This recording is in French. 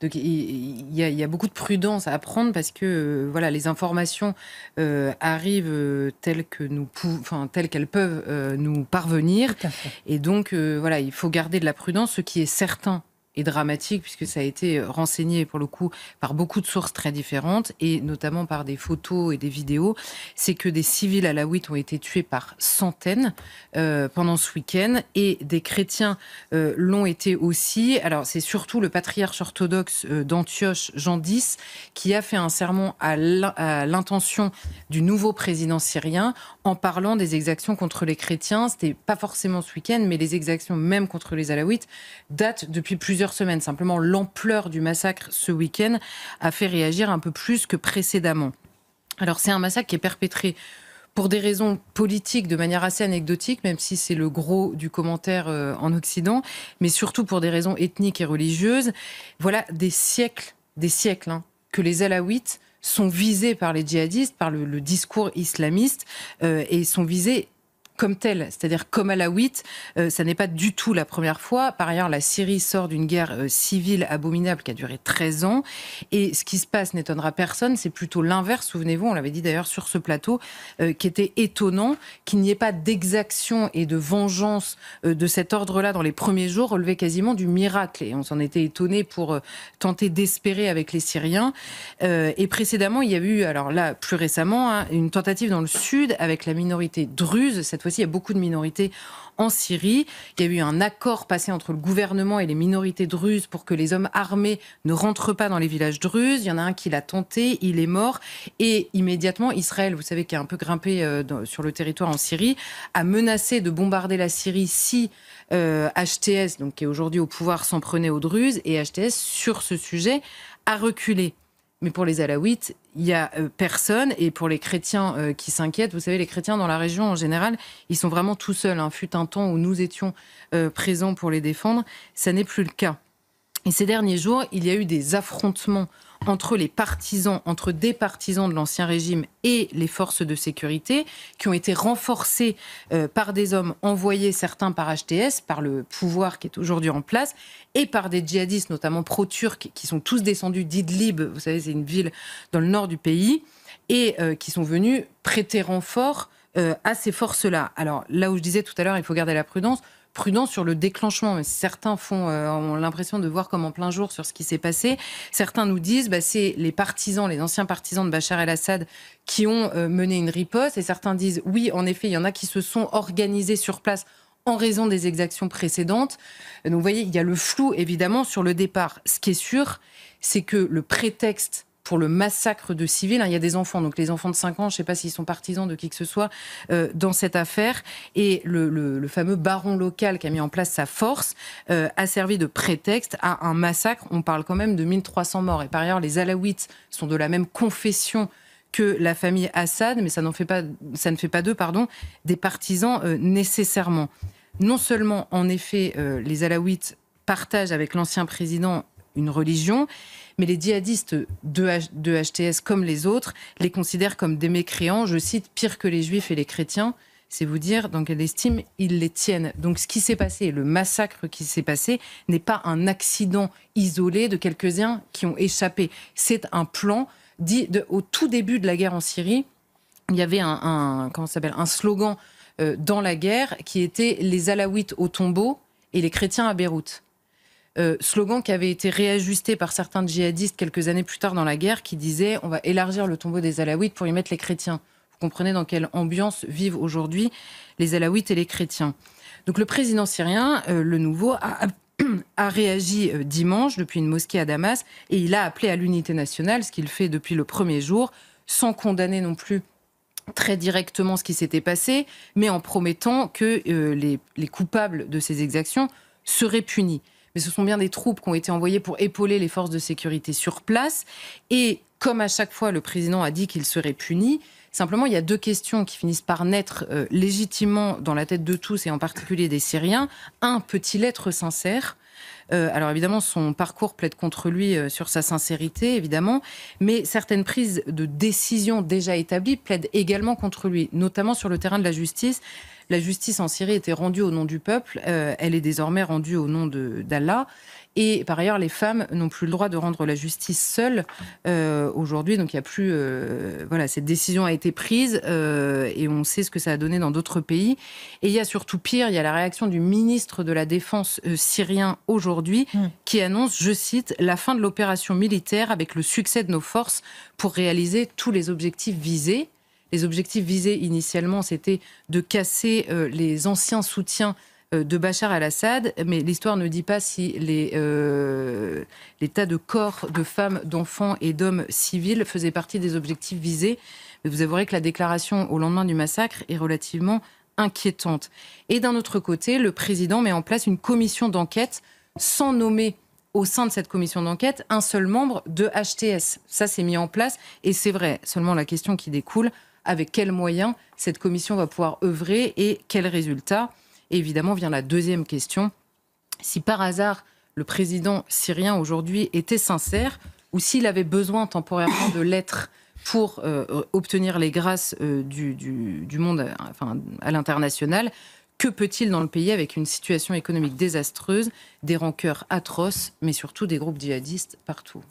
Donc il y a beaucoup de prudence à prendre parce que voilà, les informations arrivent telles qu'elles peuvent nous parvenir. Tout à fait. Et donc voilà, il faut garder de la prudence, ce qui est certain et dramatique, puisque ça a été renseigné, pour le coup, par beaucoup de sources très différentes, et notamment par des photos et des vidéos, c'est que des civils alaouites ont été tués par centaines pendant ce week-end, et des chrétiens l'ont été aussi. Alors, c'est surtout le patriarche orthodoxe d'Antioche, Jean X, qui a fait un sermon à l'intention du nouveau président syrien, en parlant des exactions contre les chrétiens. C'était pas forcément ce week-end, mais les exactions même contre les alaouites datent depuis plusieurs semaines. Simplement, l'ampleur du massacre ce week-end a fait réagir un peu plus que précédemment. Alors, c'est un massacre qui est perpétré pour des raisons politiques de manière assez anecdotique, même si c'est le gros du commentaire en Occident, mais surtout pour des raisons ethniques et religieuses. Voilà des siècles, que les alaouites sont visés par les djihadistes, par le discours islamiste, et sont visés comme tel, c'est-à-dire comme alaouite. Ça n'est pas du tout la première fois. Par ailleurs, la Syrie sort d'une guerre civile abominable qui a duré 13 ans. Et ce qui se passe n'étonnera personne, c'est plutôt l'inverse. Souvenez-vous, on l'avait dit d'ailleurs sur ce plateau, qui était étonnant, qu'il n'y ait pas d'exaction et de vengeance de cet ordre-là dans les premiers jours, relevait quasiment du miracle. Et on s'en était étonné pour tenter d'espérer avec les Syriens. Et précédemment, il y a eu, alors là, plus récemment, une tentative dans le sud avec la minorité druze. Cette fois-ci, il y a beaucoup de minorités en Syrie. Il y a eu un accord passé entre le gouvernement et les minorités druzes pour que les hommes armés ne rentrent pas dans les villages druzes. Il y en a un qui l'a tenté, il est mort. Et immédiatement, Israël, vous savez, qui a un peu grimpé sur le territoire en Syrie, a menacé de bombarder la Syrie si HTS, donc qui est aujourd'hui au pouvoir, s'en prenait aux druzes. Et HTS, sur ce sujet, a reculé. Mais pour les alaouites, il n'y a personne. Et pour les chrétiens qui s'inquiètent, vous savez, les chrétiens dans la région, en général, ils sont vraiment tout seuls. Fut un temps où nous étions présents pour les défendre. Ça n'est plus le cas. Et ces derniers jours, il y a eu des affrontements entre des partisans de l'Ancien Régime et les forces de sécurité, qui ont été renforcés par des hommes envoyés, certains par HTS, par le pouvoir qui est aujourd'hui en place, et par des djihadistes, notamment pro-turcs, qui sont tous descendus d'Idlib, vous savez, c'est une ville dans le nord du pays, et qui sont venus prêter renfort à ces forces-là. Alors, là où je disais tout à l'heure, il faut garder la prudence sur le déclenchement. Mais certains ont l'impression de voir comme en plein jour sur ce qui s'est passé. Certains nous disent c'est les anciens partisans de Bachar el-Assad qui ont mené une riposte. Et certains disent oui, en effet, il y en a qui se sont organisés sur place en raison des exactions précédentes. Donc vous voyez, il y a le flou évidemment sur le départ. Ce qui est sûr, c'est que le prétexte pour le massacre de civils. Il y a des enfants, donc les enfants de 5 ans, je ne sais pas s'ils sont partisans de qui que ce soit dans cette affaire. Et le fameux baron local qui a mis en place sa force a servi de prétexte à un massacre. On parle quand même de 1300 morts. Et par ailleurs, les alaouites sont de la même confession que la famille Assad, mais ça ne fait pas d'eux, des partisans nécessairement. Non seulement, en effet, les alaouites partagent avec l'ancien président une religion, mais les djihadistes de HTS, comme les autres, les considèrent comme des mécréants, je cite, pire que les juifs et les chrétiens. C'est vous dire dans quelle estime ils les tiennent. Donc ce qui s'est passé, le massacre qui s'est passé, n'est pas un accident isolé de quelques-uns qui ont échappé. C'est un plan au tout début de la guerre en Syrie. Il y avait un slogan dans la guerre qui était « Les alaouites au tombeau et les chrétiens à Beyrouth ». Slogan qui avait été réajusté par certains djihadistes quelques années plus tard dans la guerre, qui disait on va élargir le tombeau des alaouites pour y mettre les chrétiens. Vous comprenez dans quelle ambiance vivent aujourd'hui les alaouites et les chrétiens. Donc le président syrien, le nouveau, a réagi dimanche depuis une mosquée à Damas, et il a appelé à l'unité nationale, ce qu'il fait depuis le premier jour, sans condamner non plus très directement ce qui s'était passé, mais en promettant que les coupables de ces exactions seraient punis. Mais ce sont bien des troupes qui ont été envoyées pour épauler les forces de sécurité sur place. Et comme à chaque fois, le président a dit qu'il serait puni, simplement, il y a deux questions qui finissent par naître légitimement dans la tête de tous, et en particulier des Syriens. Un, peut-il être sincère ? Alors évidemment, son parcours plaide contre lui sur sa sincérité, évidemment, mais certaines prises de décision déjà établies plaident également contre lui, notamment sur le terrain de la justice. La justice en Syrie était rendue au nom du peuple, elle est désormais rendue au nom d'Allah. Et par ailleurs, les femmes n'ont plus le droit de rendre la justice seules aujourd'hui. Donc il n'y a plus... voilà, cette décision a été prise et on sait ce que ça a donné dans d'autres pays. Et il y a surtout pire, il y a la réaction du ministre de la Défense syrien aujourd'hui qui annonce, je cite, « la fin de l'opération militaire avec le succès de nos forces pour réaliser tous les objectifs visés ». Les objectifs visés initialement, c'était de casser les anciens soutiens de Bachar al-Assad, mais l'histoire ne dit pas si les tas de corps de femmes, d'enfants et d'hommes civils faisaient partie des objectifs visés. Mais vous avouerez que la déclaration au lendemain du massacre est relativement inquiétante. Et d'un autre côté, le président met en place une commission d'enquête sans nommer au sein de cette commission d'enquête un seul membre de HTS. Ça, c'est mis en place et c'est vrai. Seulement la question qui découle, avec quels moyens cette commission va pouvoir œuvrer et quels résultats? Et évidemment, vient la deuxième question. Si par hasard, le président syrien aujourd'hui était sincère ou s'il avait besoin temporairement de l'être pour obtenir les grâces du monde à l'international, que peut-il dans le pays avec une situation économique désastreuse, des rancœurs atroces, mais surtout des groupes djihadistes partout ?